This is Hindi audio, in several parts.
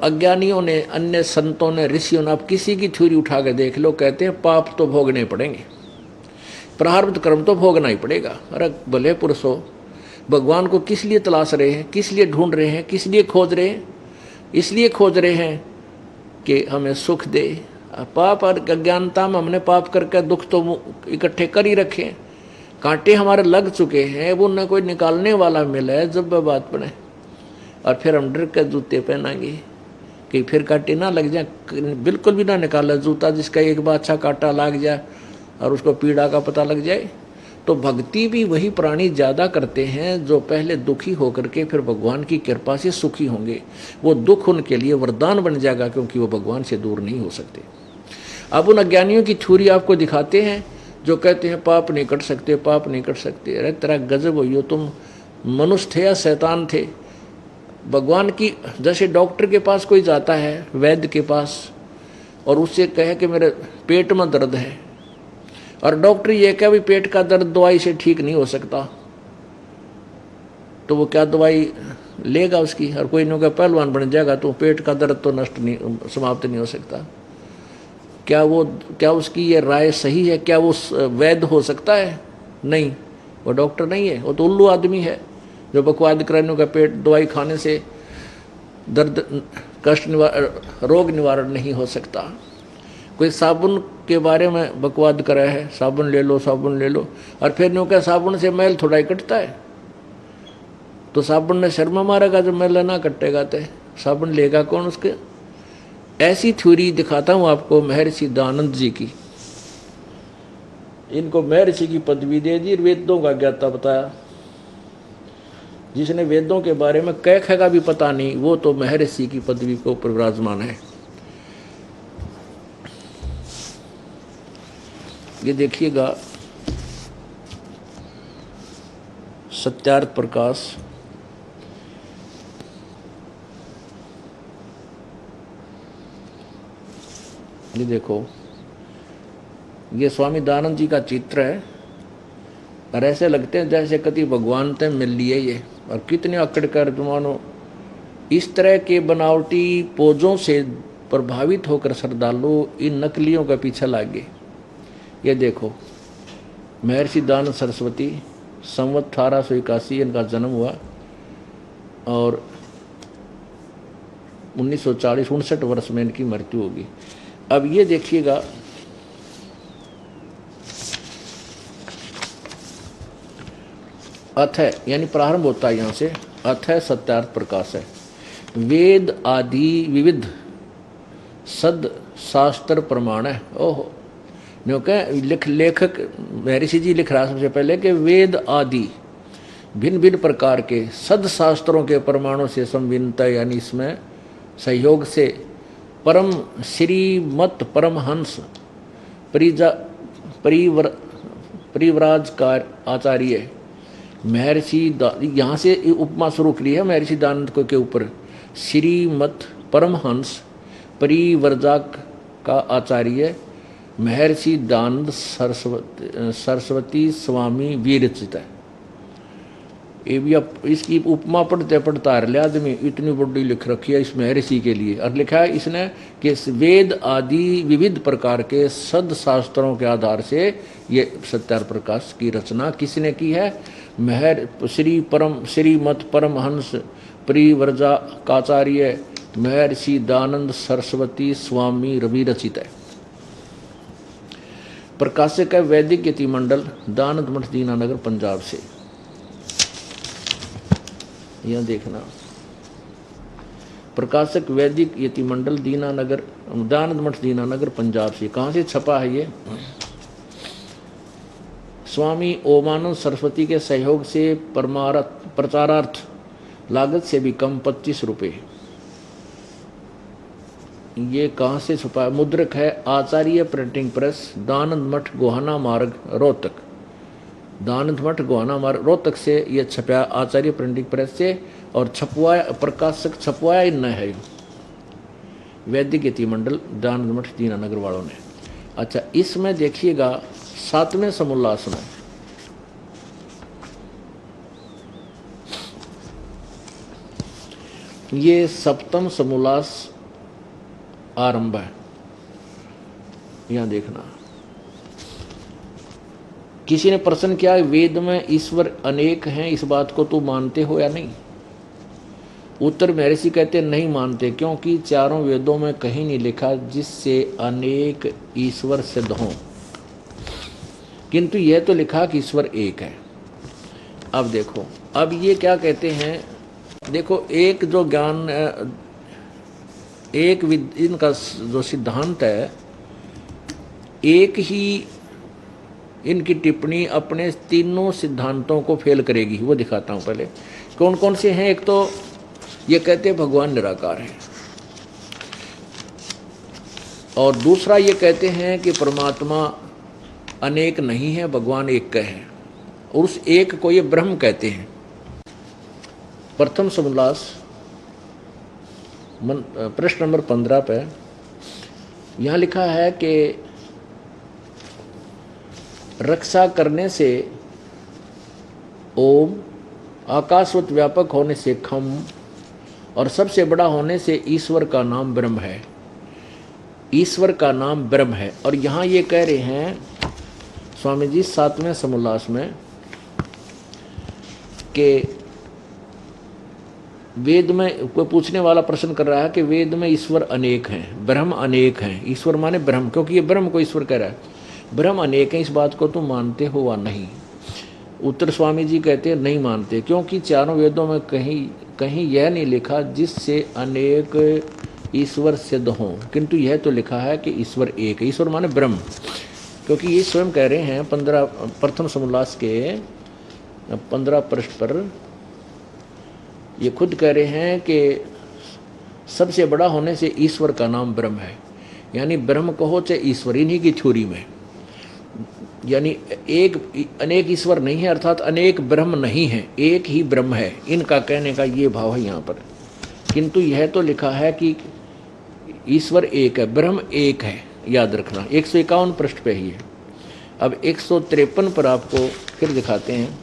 अज्ञानियों ने, अन्य संतों ने, ऋषियों ने, आप किसी की थ्योरी उठा के देख लो, कहते हैं पाप तो भोगने पड़ेंगे, प्रारब्ध कर्म तो भोगना ही पड़ेगा। अरे भले पुरुष हो, भगवान को किस लिए तलाश रहे हैं, किस लिए ढूंढ रहे हैं, किस लिए खोज रहे हैं? इसलिए खोज रहे हैं कि हमें सुख दे। पाप और अज्ञानता में हमने पाप करके दुख तो इकट्ठे कर ही रखे हैं, कांटे हमारे लग चुके हैं, वो न कोई निकालने वाला मिला है जब वह बात बने। और फिर हम डर के जूते पहनाएंगे कि फिर कांटे ना लग जाए, बिल्कुल भी ना निकाला जूता जिसका एक बार अच्छा कांटा लग जाए और उसको पीड़ा का पता लग जाए। तो भक्ति भी वही प्राणी ज़्यादा करते हैं जो पहले दुखी होकर के फिर भगवान की कृपा से सुखी होंगे। वो दुख उनके लिए वरदान बन जाएगा, क्योंकि वो भगवान से दूर नहीं हो सकते। अब उन अज्ञानियों की थ्योरी आपको दिखाते हैं जो कहते हैं पाप नहीं कट सकते, पाप नहीं कट सकते। अरे तेरा गजब हो, तुम मनुष्य थे या शैतान थे? भगवान की, जैसे डॉक्टर के पास कोई जाता है, वैद्य के पास, और उससे कहे कि मेरे पेट में दर्द है, और डॉक्टर ये कहे भी पेट का दर्द दवाई से ठीक नहीं हो सकता, तो वो क्या दवाई लेगा उसकी? और कोई नहीं, पहलवान बन जाएगा तो पेट का दर्द तो नष्ट नहीं, समाप्त नहीं हो सकता। क्या उसकी ये राय सही है? क्या वो वैद्य हो सकता है? नहीं, वो डॉक्टर नहीं है, वो तो उल्लू आदमी है जो बकवाद कराने का पेट दवाई खाने से दर्द, कष्ट रोग निवारण नहीं हो सकता। कोई साबुन के बारे में बकवाद करा है, साबुन ले लो, साबुन ले लो, और फिर न्यू क्या साबुन से मैल थोड़ा ही कटता है? तो साबुन ने शर्मा मारेगा जब मैल ना कटेगा, तो साबुन लेगा कौन उसके? ऐसी थ्योरी दिखाता हूँ आपको महर्षि दयानंद जी की। इनको महर्षि की पदवी दे दी, वेदों का ज्ञाता बताया। जिसने वेदों के बारे में कह का भी पता नहीं, वो तो महर्षि की पदवी के ऊपर विराजमान है। ये देखिएगा, सत्यार्थ प्रकाश, ये देखो, ये स्वामी दयानंद जी का चित्र है, और ऐसे लगते हैं जैसे कति भगवान ते मिल लिए ये। और कितने अकड़ कर मानो इस तरह के बनावटी पोजों से प्रभावित होकर श्रद्धालु इन नकलियों के पीछे लागे। ये देखो, महर्षि दयानंद सरस्वती, संवत 1881 इनका जन्म हुआ, और 1940 59 वर्ष में इनकी मृत्यु होगी। अब ये देखिएगा, अथय यानी प्रारंभ होता है यहाँ से, अथय सत्यार्थ प्रकाश है। वेद आदि विविध सद शास्त्र प्रमाण है। ओहो, न्यू क्या लेखक महर्षि जी लिख रहा है सबसे पहले कि वेद आदि भिन्न भिन्न प्रकार के सद शास्त्रों के प्रमाणों से संविन्नता, यानी इसमें सहयोग से परम श्रीमत परमहंस परिव्राजकार आचार्य महर्षि, यहाँ से उपमा शुरू की है महर्षि दयानंद को के ऊपर, श्रीमत परमहंस परिव्रजक का आचार्य महर्षि दयानंद सरस्वती स्वामी विरचित है। ये भी अब इसकी उपमा पढ़ते पढ़ता है आदमी, इतनी बड़ी लिख रखी है इस महर्षि के लिए। और लिखा है इसने कि वेद आदि विविध प्रकार के सद शास्त्रों के आधार से ये सत्यार्थ प्रकाश की रचना किसने की है? श्रीमत परमहंस परिव्रजकाचार्य महर्षि दयानंद सरस्वती स्वामी रवि रचित है। प्रकाशक है वैदिक यति मंडल, दयानंद मठ दीनानगर पंजाब से। यह देखना, प्रकाशक वैदिक यति मंडल दीनानगर, दयानंद मठ दीनानगर पंजाब से। कहाँ से छपा है ये? स्वामी ओमानंद सरस्वती के सहयोग से प्रचारार्थ लागत से भी कम 25 रुपये। ये कहाँ से छपा है? मुद्रक है आचार्य प्रिंटिंग प्रेस, दयानंद मठ गोहाना मार्ग रोहतक। दयानंद मठ गोहाना मार्ग रोहतक से ये छपा आचार्य प्रिंटिंग प्रेस से, और छपवाया प्रकाशक छपवाया इन है वैदिक यति मंडल दयानंद मठ दीनानगर वालों ने। अच्छा, इसमें देखिएगा 7वें समोल्लास में ये 7वां समोल्लास आरंभ है। यहां देखना, किसी ने प्रश्न किया वेद में ईश्वर अनेक हैं, इस बात को तू मानते हो या नहीं? उत्तर महर्षि कहते नहीं मानते, क्योंकि चारों वेदों में कहीं नहीं लिखा जिससे अनेक ईश्वर सिद्ध हों, किंतु यह तो लिखा कि ईश्वर एक है। अब देखो, अब ये क्या कहते हैं, देखो एक जो ज्ञान, एक इनका जो सिद्धांत है, एक ही इनकी टिप्पणी अपने तीनों सिद्धांतों को फेल करेगी। वो दिखाता हूं पहले कौन कौन से हैं। एक तो ये कहते हैं भगवान निराकार है, और दूसरा ये कहते हैं कि परमात्मा अनेक नहीं है, भगवान एक का है, और उस एक को ये ब्रह्म कहते हैं। प्रथम समोल्लास प्रश्न नंबर 15 पे यहाँ लिखा है कि रक्षा करने से ओम, आकाशवत व्यापक होने से खम, और सबसे बड़ा होने से ईश्वर का नाम ब्रह्म है। ईश्वर का नाम ब्रह्म है। और यहाँ ये कह रहे हैं स्वामी जी 7वें समोल्लास में कि वेद में, कोई पूछने वाला प्रश्न कर रहा है कि वेद में ईश्वर अनेक हैं, ब्रह्म अनेक हैं, ईश्वर माने ब्रह्म, क्योंकि ये ब्रह्म को ईश्वर कह रहा है, ब्रह्म अनेक हैं, इस बात को तुम मानते हो वा नहीं? उत्तर स्वामी जी कहते हैं नहीं मानते, क्योंकि चारों वेदों में कहीं कहीं यह नहीं लिखा जिससे अनेक ईश्वर सिद्ध हों, किंतु यह तो लिखा है कि ईश्वर एक है। ईश्वर माने ब्रह्म, क्योंकि ये स्वयं कह रहे हैं प्रथम समोल्लास के 15 पृष्ठ पर ये खुद कह रहे हैं कि सबसे बड़ा होने से ईश्वर का नाम ब्रह्म है। यानी ब्रह्म कहो चाहे ईश्वर, इन्हीं की थ्योरी में, यानी एक अनेक ईश्वर नहीं है, अर्थात अनेक ब्रह्म नहीं है, एक ही ब्रह्म है, इनका कहने का ये भाव है यहाँ पर। किंतु यह तो लिखा है कि ईश्वर एक है, ब्रह्म एक है, याद रखना। 151 पृष्ठ पे ही है। अब 153 पर आपको फिर दिखाते हैं,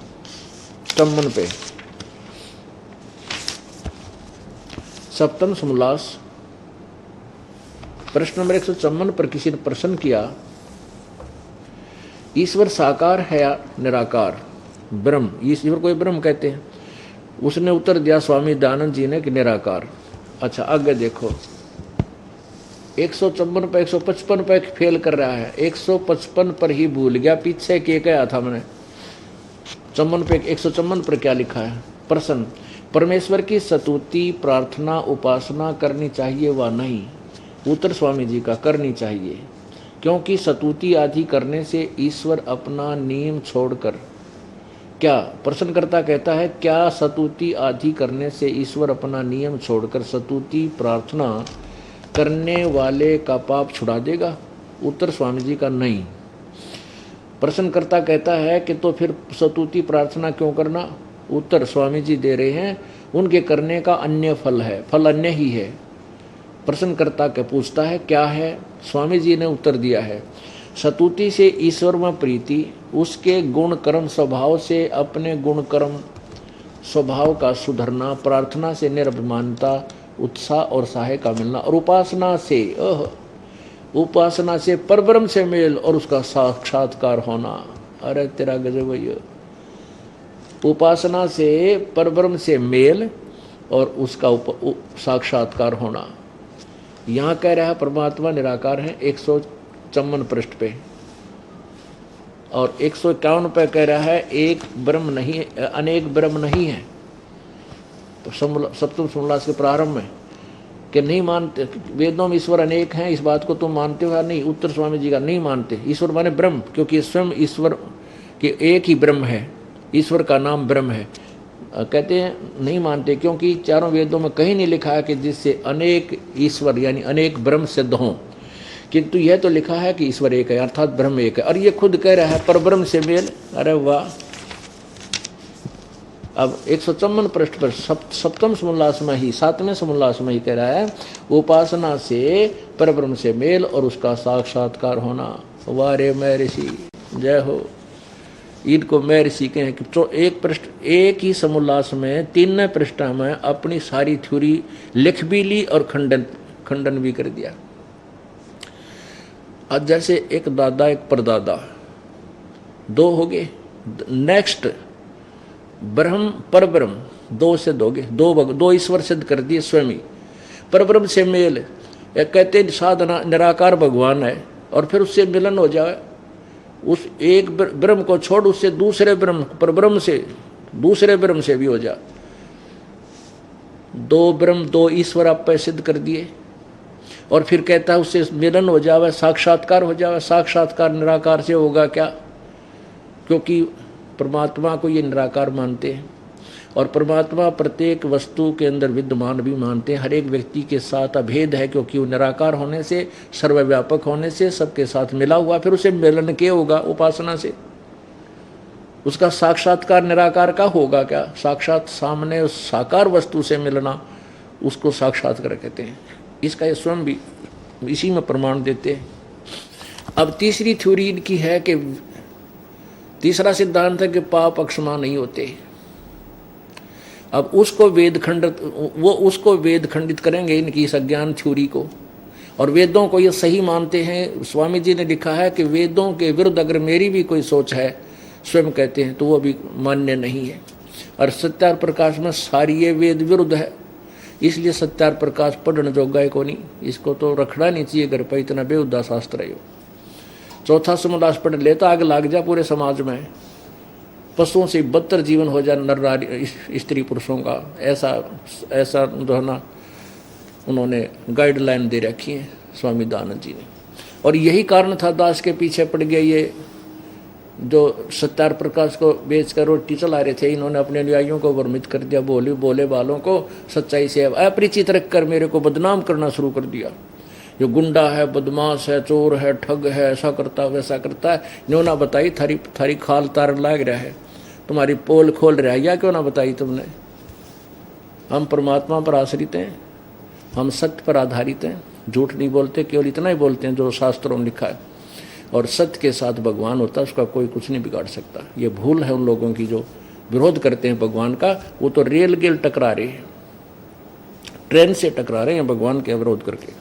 चम्मन पे, सप्तम समोल्लास प्रश्न नंबर 154 पर किसी ने प्रश्न किया ईश्वर साकार है या निराकार? ब्रह्म, ईश्वर को ब्रह्म कहते हैं। उसने उत्तर दिया स्वामी दयानंद जी ने कि निराकार। अच्छा आगे देखो, 154 पर 155 पर फेल कर रहा है, 155 पर ही भूल गया, पीछे के कहा था मैंने। चम्मन पे 154 पर क्या लिखा है? प्रश्न, परमेश्वर की स्तुति प्रार्थना उपासना करनी चाहिए व नहीं? उत्तर स्वामी जी का करनी चाहिए, क्योंकि स्तुति आदि करने से ईश्वर अपना नियम छोड़कर, क्या प्रश्नकर्ता कहता है, क्या स्तुति आदि करने से ईश्वर अपना नियम छोड़कर स्तुति प्रार्थना करने वाले का पाप छुड़ा देगा? उत्तर स्वामी जी का नहीं। प्रश्नकर्ता कहता है कि तो फिर स्तुति प्रार्थना क्यों करना? उत्तर स्वामी जी दे रहे हैं, उनके करने का अन्य फल है, फल अन्य ही है। प्रश्नकर्ता के पूछता है क्या है? स्वामी जी ने उत्तर दिया है, स्तुति से ईश्वर में प्रीति, उसके गुण कर्म स्वभाव से अपने गुण कर्म स्वभाव का सुधरना, प्रार्थना से निरभिमानता उत्साह और सहाय का मिलना, और उपासना से परब्रह्म से मेल और उसका साक्षात्कार होना। अरे तेरा गजब भैया, उपासना से परब्रह्म से मेल और उसका साक्षात्कार होना। यहाँ कह रहा है परमात्मा निराकार है 154 पृष्ठ पे, और 151 पे कह रहा है एक ब्रह्म नहीं, अनेक ब्रह्म नहीं है। तो सप्तम समोल्लास के प्रारंभ में कि नहीं मानते, वेदों में ईश्वर अनेक हैं, इस बात को तुम मानते हो या नहीं? उत्तर स्वामी जी का नहीं मानते। ईश्वर माने ब्रह्म, क्योंकि स्वयं ईश्वर के एक ही ब्रह्म है, ईश्वर का नाम ब्रह्म है। कहते हैं नहीं मानते, क्योंकि चारों वेदों में कहीं नहीं लिखा है कि जिससे अनेक ईश्वर यानी अनेक ब्रह्म सिद्ध हों, किंतु यह तो लिखा है कि ईश्वर एक है, अर्थात ब्रह्म एक है। और ये खुद कह रहा है परब्रह्म से मेल। अरे वाह। अब 154 पृष्ठ पर सप्तम समोल्लास में ही, 7वें समोल्लास में ही कह रहा है, उपासना से परब्रह्म से मेल और उसका साक्षात्कार होना। वारे मैं ऋषि, जय हो। इनको मैं ऋषि कहें कि एक पृष्ठ, एक ही समोल्लास में 3 पृष्ठ में अपनी सारी थ्योरी लिख भी ली और खंडन भी कर दिया। आज जैसे एक दादा एक परदादा, दो हो गए, नेक्स्ट ब्रह्म परब्रह्म, दो से दोगे, दो ईश्वर सिद्ध कर दिए स्वयं। परब्रह्म से मेल, एक कहते साधना निराकार भगवान है, और फिर उससे मिलन हो जाए, उस एक ब्रह्म को छोड़ उससे दूसरे ब्रह्म, परब्रह्म से दूसरे ब्रह्म से भी हो जा, दो ब्रह्म दो ईश्वर आप पे सिद्ध कर दिए। और फिर कहता है उससे मिलन हो जावे, साक्षात्कार हो जावे। साक्षात्कार निराकार से होगा क्या? क्योंकि परमात्मा को ये निराकार मानते हैं, और परमात्मा प्रत्येक वस्तु के अंदर विद्यमान भी मानते हैं। हर एक व्यक्ति के साथ अभेद है, क्योंकि वो निराकार होने से, सर्वव्यापक होने से सबके साथ मिला हुआ। फिर उसे मिलन के होगा उपासना से, उसका साक्षात्कार निराकार का होगा क्या? साक्षात सामने उस साकार वस्तु से मिलना, उसको साक्षात्कार कहते हैं। इसका ये स्वयं भी इसी में प्रमाण देते हैं। अब तीसरी थ्योरी इनकी है कि तीसरा सिद्धांत है कि पाप अक्षमा नहीं होते। अब उसको उसको वेद खंडित करेंगे इनकी इस अज्ञान थ्योरी को, और वेदों को ये सही मानते हैं। स्वामी जी ने लिखा है कि वेदों के विरुद्ध अगर मेरी भी कोई सोच है, स्वयं कहते हैं, तो वो भी मान्य नहीं है। और सत्यार प्रकाश में सारी ये वेद विरुद्ध है, इसलिए सत्यार प्रकाश पढ़ने जोगा को नहीं, इसको तो रखना नहीं चाहिए घर पर, इतना बेहुदा शास्त्र है। चौथा समोल्लास पढ़ लेता आग लाग जा पूरे समाज में, पशुओं से बदतर जीवन हो जाए नर स्त्री पुरुषों का, ऐसा जो है ना उन्होंने गाइडलाइन दे रखी है स्वामी दयानंद जी ने। और यही कारण था दास के पीछे पड़ गए ये जो सत्यार प्रकाश को बेचकर रोटी चला रहे थे। इन्होंने अपने अनुयायियों को भ्रमित कर दिया, बोले वालों को सच्चाई से अपरिचित रखकर मेरे को बदनाम करना शुरू कर दिया। जो गुंडा है, बदमाश है, चोर है, ठग है, ऐसा करता वैसा करता है। न्यों ना बताई थारी खाल तार लाग रहा है, तुम्हारी पोल खोल रहा है, या क्यों ना बताई तुमने? हम परमात्मा पर आश्रित हैं, हम सत्य पर आधारित हैं, झूठ नहीं बोलते, केवल इतना ही बोलते हैं जो शास्त्रों में लिखा है। और सत्य के साथ भगवान होता है, उसका कोई कुछ नहीं बिगाड़ सकता। ये भूल है उन लोगों की जो विरोध करते हैं भगवान का। वो तो रेल गेल टकरा रहे हैं, ट्रेन से टकरा रहे हैं भगवान के विरोध करके।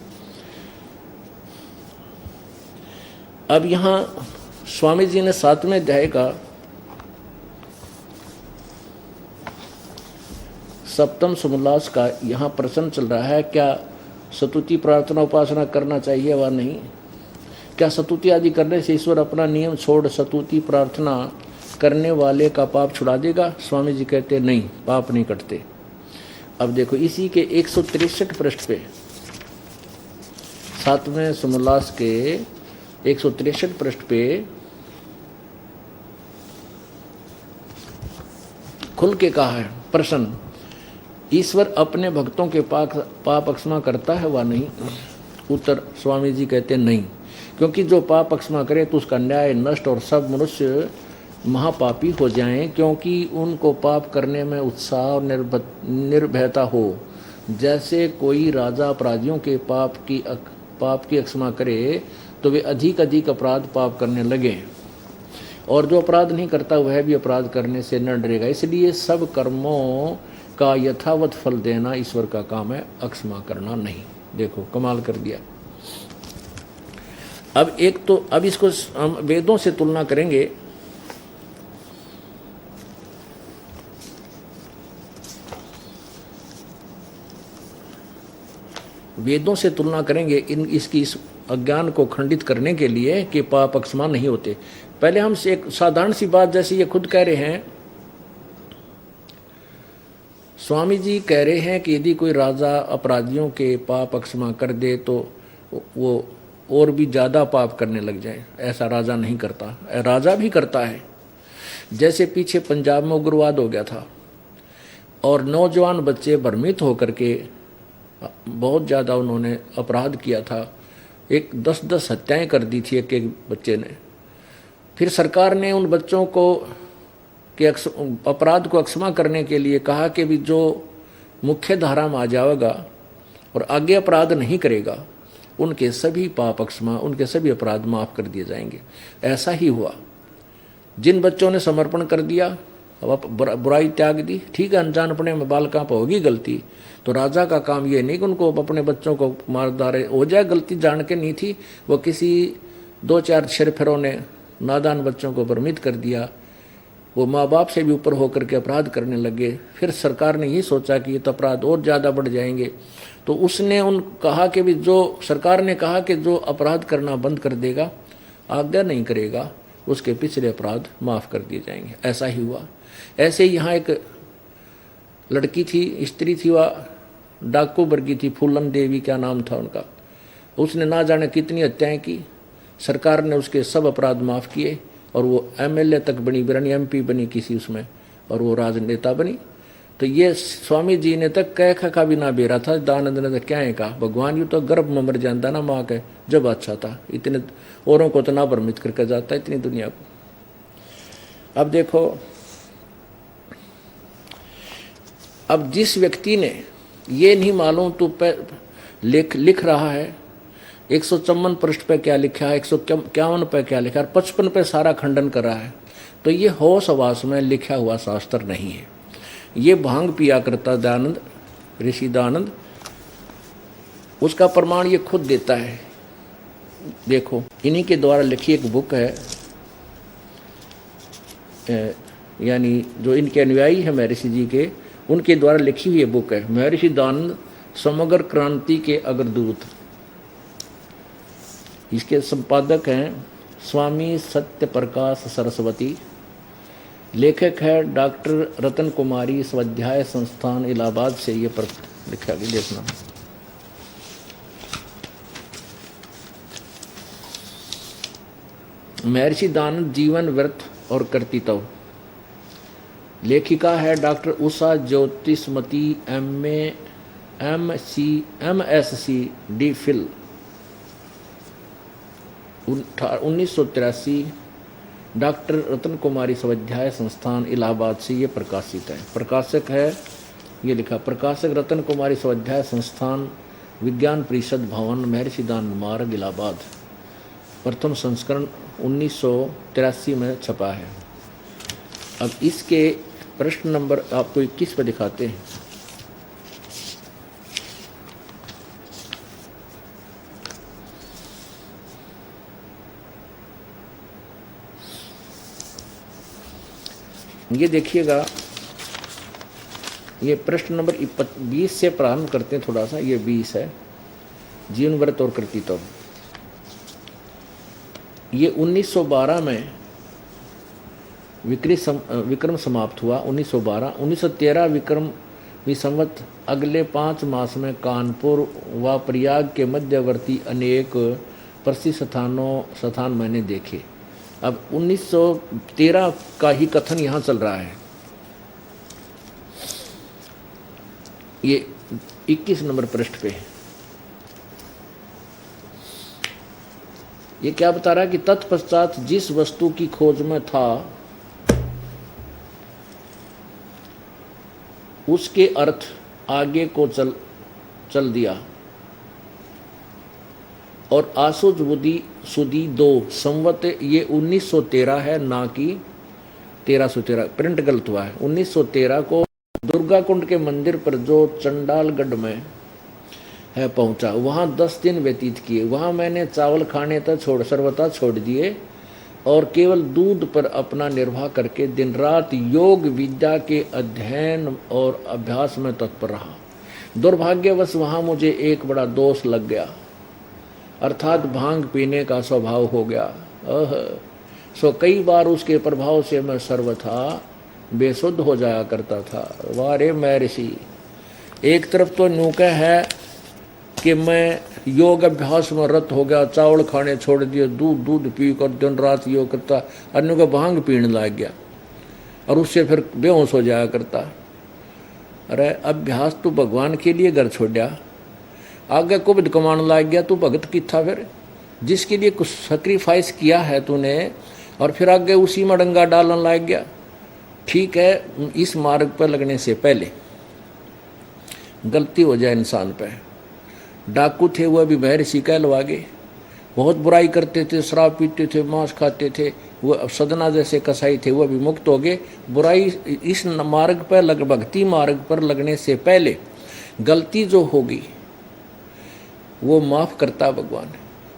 अब यहाँ स्वामी जी ने 7वें अध्याय का 7वां समोल्लास का यहाँ प्रश्न चल रहा है, क्या स्तुति प्रार्थना उपासना करना चाहिए व नहीं? क्या स्तुति आदि करने से ईश्वर अपना नियम छोड़ स्तुति प्रार्थना करने वाले का पाप छुड़ा देगा? स्वामी जी कहते नहीं, पाप नहीं कटते। अब देखो इसी के 163 पृष्ठ पे, 7वें समोल्लास के 163 पृष्ठ पे खुल के कहा है प्रश्न, ईश्वर अपने भक्तों के पाप अक्षमा करता है व नहीं? उत्तर, स्वामी जी कहते नहीं, क्योंकि जो पाप अक्षमा करे तो उसका न्याय नष्ट और सब मनुष्य महापापी हो जाएं, क्योंकि उनको पाप करने में उत्साह और निर्भयता हो। जैसे कोई राजा अपराधियों के पाप की अक्षमा करे तो वे अधिक अपराध पाप करने लगे, और जो अपराध नहीं करता वह भी अपराध करने से न डरेगा। इसलिए सब कर्मों का यथावत फल देना ईश्वर का काम है, अक्षमा करना नहीं। देखो कमाल कर दिया। अब इसको हम वेदों से तुलना करेंगे। वेदों से तुलना करेंगे इसकी इस अज्ञान को खंडित करने के लिए कि पाप अक्षमा नहीं होते। पहले हम एक साधारण सी बात, जैसे ये खुद कह रहे हैं, स्वामी जी कह रहे हैं कि यदि कोई राजा अपराधियों के पाप अक्षमा कर दे तो वो और भी ज़्यादा पाप करने लग जाए। ऐसा राजा नहीं करता, राजा भी करता है। जैसे पीछे पंजाब में उग्रवाद हो गया था और नौजवान बच्चे भ्रमित होकर के बहुत ज़्यादा उन्होंने अपराध किया था, 10 हत्याएं कर दी थी एक बच्चे ने। फिर सरकार ने उन बच्चों को कि अपराध को अक्षमा करने के लिए कहा कि भी जो मुख्य धारा में आ जाएगा और आगे अपराध नहीं करेगा, उनके सभी पाप अक्षमा, उनके सभी अपराध माफ़ कर दिए जाएंगे। ऐसा ही हुआ। जिन बच्चों ने समर्पण कर दिया, अब बुराई त्याग दी, ठीक है, अनजानपने में बालका पर होगी गलती, तो राजा का काम ये नहीं कि उनको अपने बच्चों को मार डाले, हो जाए गलती जान के नहीं थी, वो किसी दो चार शेरफेरों ने नादान बच्चों को भ्रमित कर दिया, वो माँ बाप से भी ऊपर होकर के अपराध करने लगे। फिर सरकार ने ये सोचा कि ये तो अपराध और ज़्यादा बढ़ जाएंगे, तो उसने कहा कि भी सरकार ने कहा कि जो अपराध करना बंद कर देगा, आज्ञा नहीं करेगा, उसके पिछले अपराध माफ़ कर दिए जाएंगे। ऐसा ही हुआ। ऐसे ही यहाँ एक लड़की थी, स्त्री थी, वह डाकू वर्गी थी, फूलन देवी क्या नाम था उनका। उसने ना जाने कितनी हत्याएं की, सरकार ने उसके सब अपराध माफ़ किए और वो एमएलए तक बनी, बिरानी एमपी बनी किसी उसमें, और वो राजनेता बनी। तो ये स्वामी जी ने तक कह का भी ना बेरा था, दानंद ने तो क्या है कहा, भगवान यू तो गर्भ में मर जाता ना माँ के, जब अच्छा था, इतने औरों को तो ना भ्रमित करके जाता इतनी दुनिया को। अब देखो, अब जिस व्यक्ति ने ये नहीं मालूम तो लिख रहा है 154 पृष्ठ पे क्या लिखा है, 151 पे क्या लिखा है, 55 पे सारा खंडन कर रहा है, तो ये होश हवास में लिखा हुआ शास्त्र नहीं है। ये भांग पिया करता दयानंद, ऋषि दयानंद, उसका प्रमाण ये खुद देता है। देखो, इन्हीं के द्वारा लिखी एक बुक है, यानी जो इनके अनुयायी है महर्षि जी के, उनके द्वारा लिखी हुई बुक है महर्षि दयानंद समग्र क्रांति के अग्रदूत। इसके संपादक हैं स्वामी सत्य प्रकाश सरस्वती, लेखक है डॉक्टर रतन कुमारी, स्वाध्याय संस्थान इलाहाबाद से ये लिखा गया। देखना, महर्षि दयानंद जीवन व्रत और कर्तृत्व। लेखिका है doctor Usha ज्योतिषमती, MSc D.Phil, 1983, doctor रतन कुमारी स्वाध्याय संस्थान इलाहाबाद से ये प्रकाशित है। प्रकाशक है, ये लिखा, प्रकाशक रतन कुमारी स्वाध्याय संस्थान, विज्ञान परिषद भवन, महर्षि दयानंद मार्ग, इलाहाबाद। प्रथम संस्करण 1983 में छपा है। अब इसके प्रश्न नंबर आपको 21 पर दिखाते हैं। ये देखिएगा, ये प्रश्न नंबर 20 से प्रारंभ करते हैं थोड़ा सा। ये 20 है, जीवन व्रत और कर्तृत्व। ये 1912 में विक्रम समाप्त हुआ, 1912। 1913 विक्रम संवत अगले 5 मास में कानपुर व प्रयाग के मध्यवर्ती अनेक प्रसिद्ध स्थान मैंने देखे। अब 1913 का ही कथन यहाँ चल रहा है। ये 21 नंबर पृष्ठ पे है। ये क्या बता रहा है कि तत्पश्चात जिस वस्तु की खोज में था उसके अर्थ आगे को चल दिया, और आसुज बुद्धि सुदी 2 संवत, ये 1913 है, ना कि 1313, प्रिंट गलत हुआ है। 1913 को दुर्गा कुंड के मंदिर पर जो चंडालगढ़ में है पहुंचा, वहाँ 10 दिन व्यतीत किए। वहाँ मैंने चावल खाने तक सर्वथा छोड़ दिए और केवल दूध पर अपना निर्वाह करके दिन रात योग विद्या के अध्ययन और अभ्यास में तत्पर रहा। दुर्भाग्यवश वहाँ मुझे एक बड़ा दोष लग गया, अर्थात भांग पीने का स्वभाव हो गया। सो कई बार उसके प्रभाव से मैं सर्वथा बेसुध हो जाया करता था। वारे महर्षि, एक तरफ तो न्यूका है कि मैं योग अभ्यास में रत हो गया, चावल खाने छोड़ दिए, दूध पी कर दिन रात योग करता, अन्य को भांग पीने लग गया और उससे फिर बेहोश हो जाया करता। अरे अभ्यास तो भगवान के लिए घर छोड़ा, आगे कुबिद कमाने लग गया, तू भगत की था फिर, जिसके लिए कुछ सेक्रीफाइस किया है तूने, और फिर आगे उसी में डंगा डालने लग गया। ठीक है, इस मार्ग पर लगने से पहले गलती हो जाए इंसान पे। डाकू थे वह भी महर्षि कहलवागे, बहुत बुराई करते थे, शराब पीते थे, मांस खाते थे, वह सदना जैसे कसाई थे, वह भी मुक्त हो गए। बुराई इस मार्ग पर भक्ति मार्ग पर लगने से पहले गलती जो होगी वो माफ़ करता भगवान।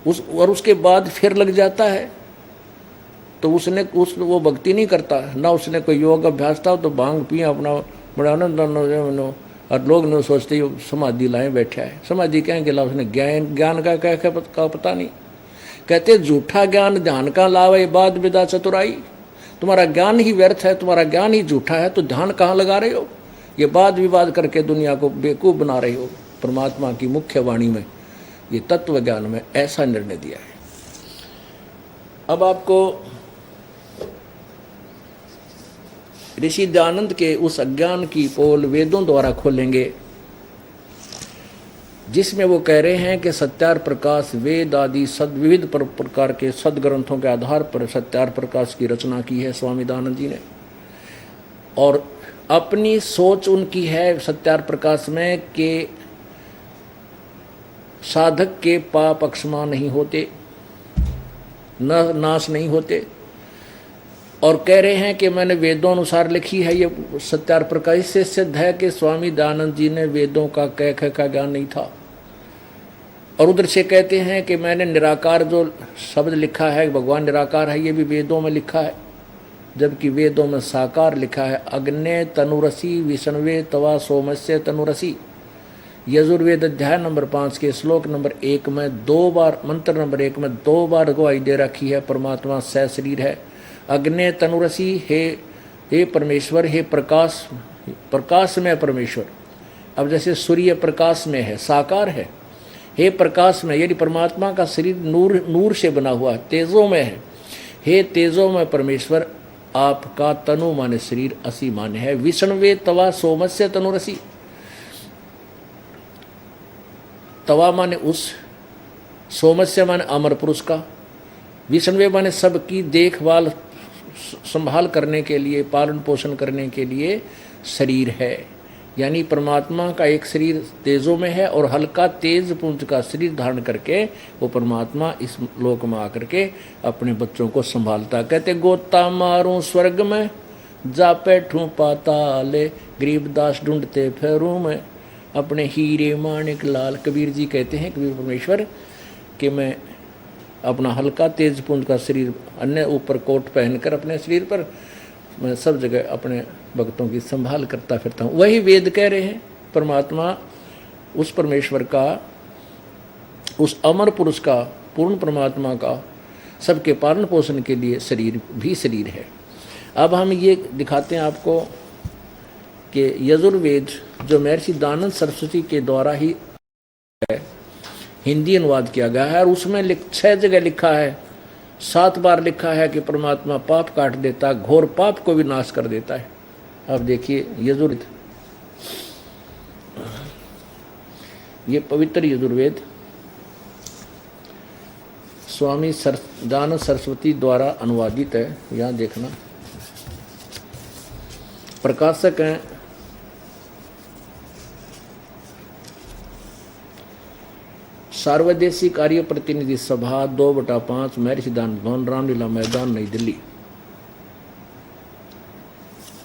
और उसके बाद फिर लग जाता है तो वो भक्ति नहीं करता ना, उसने कोई योग अभ्यास था तो भांग पिया अपना बड़ा आनंद और लोग न सोचते ही समाधि लाए बैठा है। समाधि क्या गिला उसने, ज्ञान का क्या का पता नहीं। कहते झूठा ज्ञान ध्यान का लावे बाद विदा चतुराई। तुम्हारा ज्ञान ही व्यर्थ है, तुम्हारा ज्ञान ही झूठा है, तो ध्यान कहाँ लगा रहे हो? ये वाद विवाद करके दुनिया को बेवकूफ़ बना रहे हो। परमात्मा की मुख्य वाणी में, ये तत्व ज्ञान में ऐसा निर्णय दिया है। अब आपको ऋषि दयानंद के उस अज्ञान की पोल वेदों द्वारा खोलेंगे, जिसमें वो कह रहे हैं कि सत्यार प्रकाश वेद आदि विविध प्रकार के सदग्रंथों के आधार पर सत्यार प्रकाश की रचना की है स्वामी दयानंद जी ने। और अपनी सोच उनकी है सत्यार प्रकाश में कि साधक के पाप अक्षमा नहीं होते, न नाश नहीं होते। और कह रहे हैं कि मैंने वेदों अनुसार लिखी है ये सत्यार प्रकाश। से सिद्ध है कि स्वामी दयानंद जी ने वेदों का कह का ज्ञान नहीं था। और उधर से कहते हैं कि मैंने निराकार जो शब्द लिखा है, भगवान निराकार है, ये भी वेदों में लिखा है, जबकि वेदों में साकार लिखा है। अग्ने तनुरसी विष्णवे तवा सोमस्य तनुरसी। यजुर्वेद अध्याय नंबर 5 के श्लोक नंबर 1 में 2 बार, मंत्र नंबर 1 में 2 बार गवाही दे रखी है परमात्मा सह शरीर है। अग्ने तनुरसी, हे परमेश्वर, हे प्रकाश, प्रकाश में परमेश्वर। अब जैसे सूर्य प्रकाश में है, साकार है, हे प्रकाश में, यदि परमात्मा का शरीर नूर से बना हुआ तेजों में है। हे तेजों में परमेश्वर, आपका तनु माने शरीर असी माने है। विष्णवे तवा सोमस्य तनुरसी। तवा माने उस, सोमस्य माने अमर पुरुष का, विष्णवे माने सबकी देखभाल संभाल करने के लिए, पालन पोषण करने के लिए शरीर है। यानी परमात्मा का एक शरीर तेजों में है और हल्का तेज पुंज का शरीर धारण करके वो परमात्मा इस लोक में आकर के अपने बच्चों को संभालता। कहते गोता मारूं स्वर्ग में, जा बैठूं पाताले, गरीबदास ढूंढते फेरूं में अपने हीरे माणिक लाल। कबीर जी कहते हैं, कबीर परमेश्वर, कि मैं अपना हल्का तेज पुंज का शरीर, अन्य ऊपर कोट पहनकर अपने शरीर पर मैं सब जगह अपने भक्तों की संभाल करता फिरता हूँ। वही वेद कह रहे हैं। परमात्मा उस परमेश्वर का, उस अमर पुरुष का, पूर्ण परमात्मा का सबके पालन पोषण के लिए शरीर भी शरीर है। अब हम ये दिखाते हैं आपको कि यजुर्वेद जो महर्षि दयानंद सरस्वती के द्वारा ही हिंदी अनुवाद किया गया है, और उसमें 6 जगह लिखा है, 7 बार लिखा है कि परमात्मा पाप काट देता, घोर पाप को भी नाश कर देता है। अब देखिए यजुर्वेद, ये पवित्र यजुर्वेद स्वामी दयानंद सरस्वती द्वारा अनुवादित है। यहाँ देखना, प्रकाशक हैं सार्वदेशी कार्य प्रतिनिधि सभा 2/5 महर्षि दयानंद भवन, रामलीला मैदान, नई दिल्ली।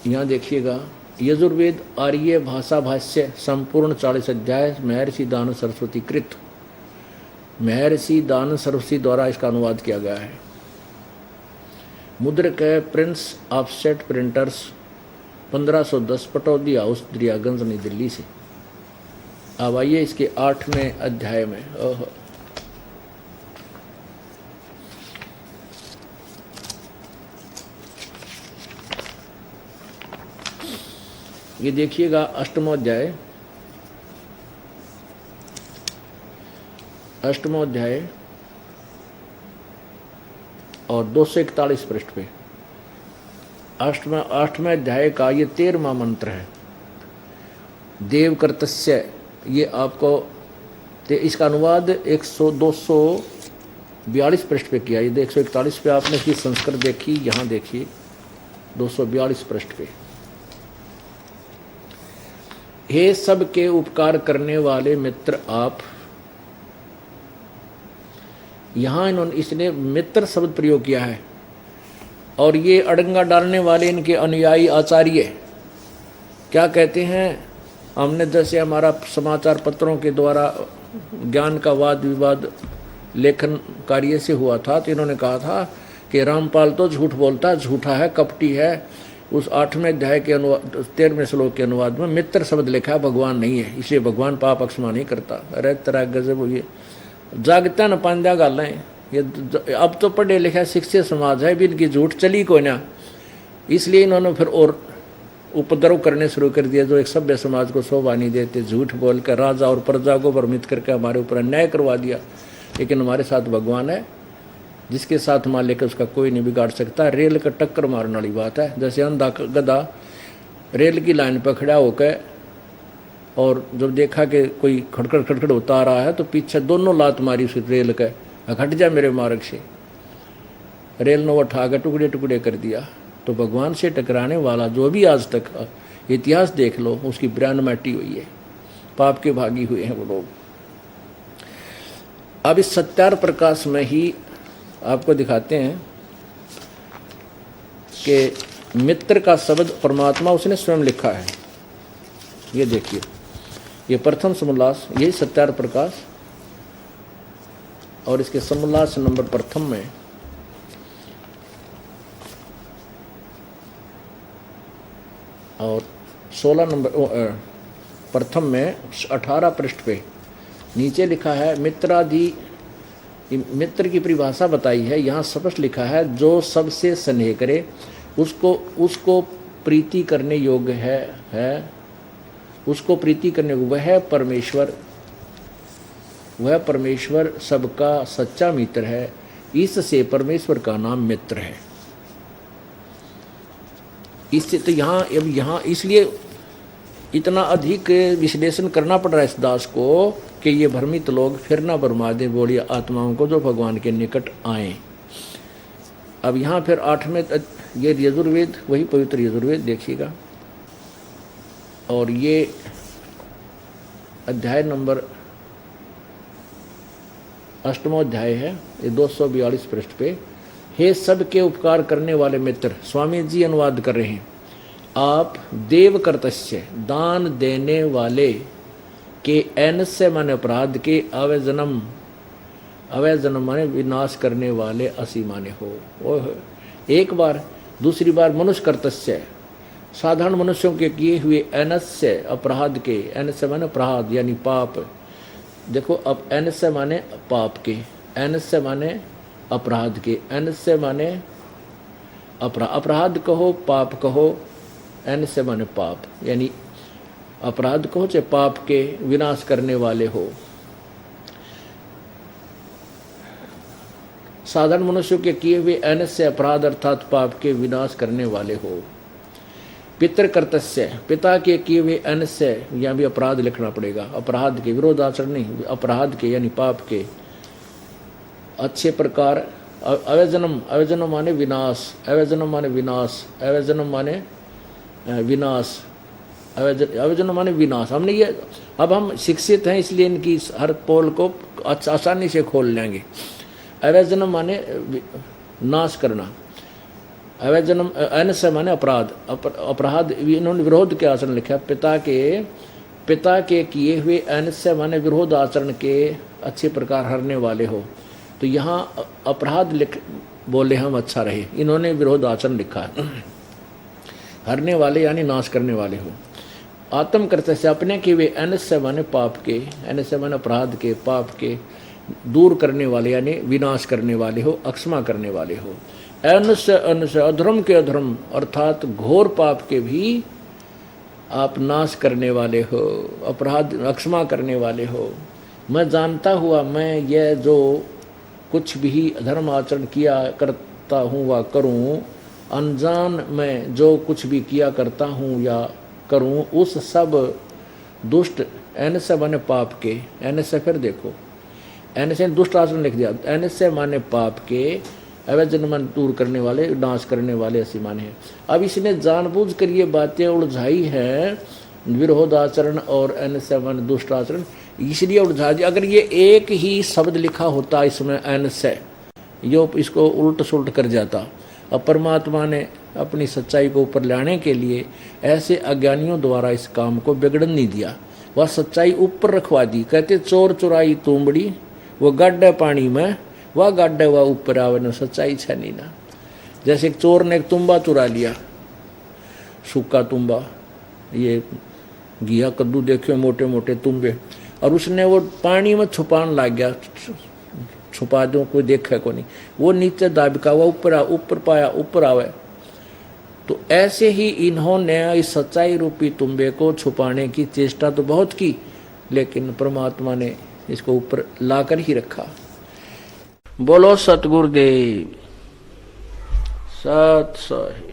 यहाँ देखिएगा, यजुर्वेद आर्य भाषा भाष्य संपूर्ण 40 अध्याय महर्षि दयानंद सरस्वती कृत, महर्षि दयानंद सरस्वती द्वारा इसका अनुवाद किया गया है। मुद्रक है Prince offset printers, 1510, Pataudi house, Daryaganj, नई दिल्ली से। अब आइए इसके 8वें अध्याय में। ये देखिएगा 8वां अध्याय, 8वां अध्याय और 241 पृष्ठ पे 8वें अध्याय का ये 13वां मंत्र है, देवकृतस्य। ये आपको इसका अनुवाद 242 पृष्ठ पे किया। ये 141 पे आपने इसकी संस्कृत देखी, यहाँ देखिए 242 पृष्ठ पे। हे सबके उपकार करने वाले मित्र आप, यहाँ इसने मित्र शब्द प्रयोग किया है। और ये अड़ंगा डालने वाले इनके अनुयायी आचार्य क्या कहते हैं? हमने जैसे हमारा समाचार पत्रों के द्वारा ज्ञान का वाद विवाद लेखन कार्य से हुआ था, तो इन्होंने कहा था कि रामपाल तो झूठ बोलता, झूठा है, कपटी है। उस 8वें अध्याय के अनुवाद 13वें श्लोक के अनुवाद में मित्र शब्द लिखा है, भगवान नहीं है, इसलिए भगवान पाप अक्षमा नहीं करता। अरे तेरा गजब, ये जागता न पांजा गाल है। ये अब तो पढ़े लिखा शिक्षित समाज है भी, इनकी झूठ चली को ना, इसलिए इन्होंने फिर और उपद्रव करने शुरू कर दिया, जो एक सभ्य समाज को शोभा नहीं देते। झूठ बोल कर राजा और प्रजा को भ्रमित करके हमारे ऊपर अन्याय करवा दिया। लेकिन हमारे साथ भगवान है, जिसके साथ मालिक उसका कोई नहीं बिगाड़ सकता। रेल का टक्कर मारने वाली बात है। जैसे अंधा गधा रेल की लाइन पर खड़ा होकर, और जब देखा कि कोई खड़खड़ खड़खड़ होता आ रहा है, तो पीछे दोनों लात मारी उस रेल के, हट जा मेरे मार्ग से। रेल ने उठा कर टुकड़े टुकड़े कर दिया। तो भगवान से टकराने वाला जो भी आज तक इतिहास देख लो, उसकी ब्रांड माटी हुई है, पाप के भागी हुए हैं वो लोग। अब इस सत्यार प्रकाश में ही आपको दिखाते हैं कि मित्र का शब्द परमात्मा उसने स्वयं लिखा है। ये देखिए, ये प्रथम समोल्लास, यही सत्यार प्रकाश, और इसके समोल्लास नंबर प्रथम में और 16 नंबर प्रथम में 18 पृष्ठ पे नीचे लिखा है मित्रादि। मित्र की परिभाषा बताई है, यहाँ स्पष्ट लिखा है जो सबसे स्नेह करे उसको प्रीति करने योग्य है उसको प्रीति करने योग्य वह परमेश्वर सबका सच्चा मित्र है। इससे परमेश्वर का नाम मित्र है। इससे तो यहाँ इसलिए इतना अधिक विश्लेषण करना पड़ रहा है इस दास को कि ये भ्रमित लोग फिर ना बरमा दे बोली आत्माओं को जो भगवान के निकट आए। अब यहाँ फिर 8वें ये यजुर्वेद, वही पवित्र यजुर्वेद देखिएगा, और ये अध्याय नंबर 8वां अध्याय है, ये 242 पृष्ठ पे। हे सबके उपकार करने वाले मित्र, स्वामी जी अनुवाद कर रहे हैं, आप देव कर्तस्य दान देने वाले के ऐनस्य माने अपराध के अवय जन्म माने विनाश करने वाले असी माने हो। ओह, एक बार, दूसरी बार मनुष्य कर्तस्य, साधारण मनुष्यों के किए हुए ऐनस्य अपराध के, ऐनस्य माने अपराध यानी पाप। देखो अब ऐनस्य माने पाप के, ऐनस्य माने अपराध के, ऐनस्य माने अपराध कहो पाप कहो, ऐनस्य माने पाप यानी अपराध कहो चाहे पाप के विनाश करने वाले हो। साधारण मनुष्यों के किए हुए ऐनस्य अपराध अर्थात पाप के विनाश करने वाले हो। पितृकर्तस्य, पिता के किए हुए ऐनस्य, यहाँ भी अपराध लिखना पड़ेगा, अपराध के विरोधाचरण नहीं, अपराध के यानी पाप के अच्छे प्रकार। अवजनम माने विनाश, अवजनम माने विनाश, अवजनम माने विनाश, अवजनम माने विनाश। हमने ये, अब हम शिक्षित हैं इसलिए इनकी हर पोल को आसानी से खोल लेंगे। अवजनम माने नाश करना, अवजनम ऐनस्य माने अपराध, अपराध इन्होंने विरोध के आचरण लिखा। पिता के किए हुए ऐनस्य माने विरोध आचरण के अच्छे प्रकार हरने वाले हो। तो यहाँ अपराध लिख बोले हम अच्छा रहे, इन्होंने विरोध आचरण लिखा है, हरने वाले यानी नाश करने वाले हो। आत्म करते से अपने किए हुए ऐनस्य माने पाप के, ऐनस्य माने अपराध के, पाप के दूर करने वाले यानी विनाश करने वाले हो, अक्षमा करने वाले हो। ऐनस्य अधर्म के अधर्म अर्थात घोर पाप के भी आप नाश करने वाले हो, अपराध अक्षमा करने वाले हो। मैं जानता हुआ मैं यह जो कुछ भी धर्म आचरण किया करता हूँ व करूँ, अनजान में जो कुछ भी किया करता हूँ या करूँ, उस सब दुष्ट ऐनस्य माने पाप के, ऐनस्य फिर देखो ऐनस्य दुष्ट आचरण लिख दिया, ऐनस्य माने पाप के, अवैधन मन दूर करने वाले, नाश करने वाले ऐसे माने हैं। अब इसने जानबूझ कर ये बातें उलझाई हैं, विरोध आचरण और ऐनस्य माने दुष्ट आचरण, इसलिए उलझा दिया। अगर ये एक ही शब्द लिखा होता इसमें ऐनस्य, यो इसको उल्ट सुलट कर जाता। अब परमात्मा ने अपनी सच्चाई को ऊपर लाने के लिए ऐसे अज्ञानियों द्वारा इस काम को बिगड़न नहीं दिया, वह सच्चाई ऊपर रखवा दी। कहते चोर चुराई तुमड़ी वो गड्ढे पानी में वह गड्ढे वह ऊपर आवे न सच्चाई छे नहीं ना। जैसे एक चोर ने एक तुम्बा चुरा लिया, सूखा तुम्बा, ये घिया कद्दू देखियो मोटे मोटे तुम्बे, और उसने वो पानी में छुपान लग गया, छुपा दो कोई देखे को नहीं, वो नीचे दाबिका हुआ ऊपर पाया ऊपर आवे। तो ऐसे ही इन्होंने इस सच्चाई रूपी तुम्बे को छुपाने की चेष्टा तो बहुत की, लेकिन परमात्मा ने इसको ऊपर लाकर ही रखा। बोलो सतगुरुदेव सत सही।